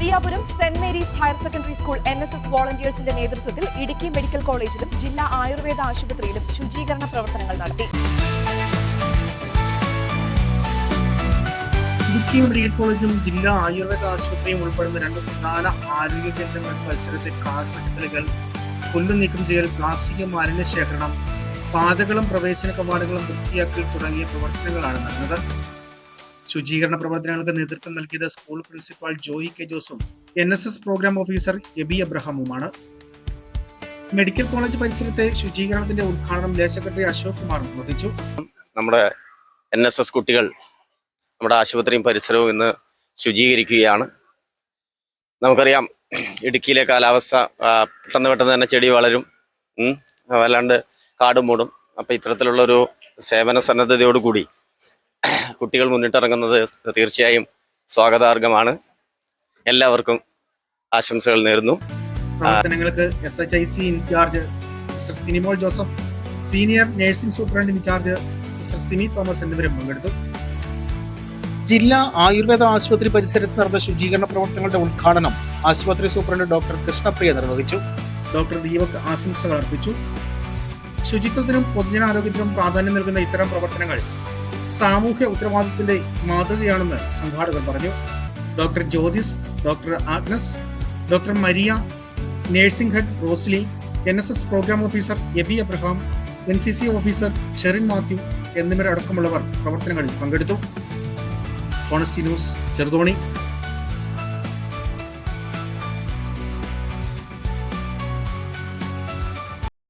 Mariyapuram saint Mary's higher secondary school NSS വോളണ്ടിയേഴ്സിന്റെ നേതൃത്വത്തിൽ Idukki medical കോളേജിലും ജില്ലാ ആയുർവേദ ആശുപത്രിയിലും ശുചീകരണ പ്രവർത്തനങ്ങൾ നടത്തി. ഇടുക്കി മെഡിക്കൽ കോളേജും ജില്ലാ ആയുർവേദ ആശുപത്രിയും ഉൾപ്പെടുന്ന രണ്ട് പ്രധാന ആരോഗ്യ കേന്ദ്രങ്ങൾ പരിസരത്തെ കാർപെട്ടുകൾ, പുല്ലു നീക്കം ചെയ്യൽ, പ്ലാസ്റ്റിക് മാലിന്യ ശേഖരണം, പാതകളും പ്രവേശന കവാടങ്ങളും വൃത്തിയാക്കൽ തുടങ്ങിയ പ്രവർത്തനങ്ങളാണ് നടന്നത്. ശുചീകരണ പ്രവർത്തനങ്ങൾക്ക് നേതൃത്വം നൽകിയത് സ്കൂൾ പ്രിൻസിപ്പാൾ ജോയി കെ ജോസും NSS പ്രോഗ്രാം ഓഫീസർ എബി അബ്രഹാമുമാണ്. മെഡിക്കൽ കോളേജ് പരിസരത്തെ ശുചീകരണത്തിന്റെ ഉദ്ഘാടനം ജില്ലാ സെക്രട്ടറി അശോക് കുമാർ നിർവഹിച്ചു. നമ്മുടെ NSS കുട്ടികൾ നമ്മുടെ ആശുപത്രിയും പരിസരവും ഇന്ന് ശുചീകരിക്കുകയാണ്. നമുക്കറിയാം, ഇടുക്കിയിലെ കാലാവസ്ഥ പെട്ടെന്ന് തന്നെ ചെടി വളരും, വല്ലാണ്ട് കാട് മൂടും. അപ്പം ഇത്തരത്തിലുള്ളൊരു സേവന സന്നദ്ധതയോടുകൂടി കുട്ടികൾ മുന്നിട്ടിറങ്ങുന്നത് തീർച്ചയായും സ്വാഗതാർഹമാണ്. എല്ലാവർക്കും ആശംസകൾ നേരുന്നു. പ്രവർത്തനങ്ങൾക്ക് SHIC in charge sister Sinimol Joseph, senior nursing superintendent in charge sister Simi Thomas എന്നിവരും പങ്കെടുത്തു. ജില്ലാ ആയുർവേദ ആശുപത്രി പരിസരത്ത് നടന്ന ശുചീകരണ പ്രവർത്തനങ്ങളുടെ ഉദ്ഘാടനം ആശുപത്രി സൂപ്രണ്ട് ഡോക്ടർ കൃഷ്ണപ്രിയ നിർവഹിച്ചു. ഡോക്ടർ ദീപക് ആശംസകൾ അർപ്പിച്ചു. ശുചിത്വത്തിനും പൊതുജനാരോഗ്യത്തിനും പ്രാധാന്യം നൽകുന്ന ഇത്തരം പ്രവർത്തനങ്ങൾ സാമൂഹ്യ ഉത്തരവാദിത്തത്തിന്റെ മാതൃകയാണെന്ന് സംഘാടകർ പറഞ്ഞു. Doctor Jyothis, doctor Agnes, doctor Maria, nursing head Rosily, NSS programme officer Aby Abraham, NCC officer Sherin Mathew എന്നിവരടക്കമുള്ളവർ പ്രവർത്തനങ്ങളിൽ പങ്കെടുത്തു. Honesty news, Cheruthoni.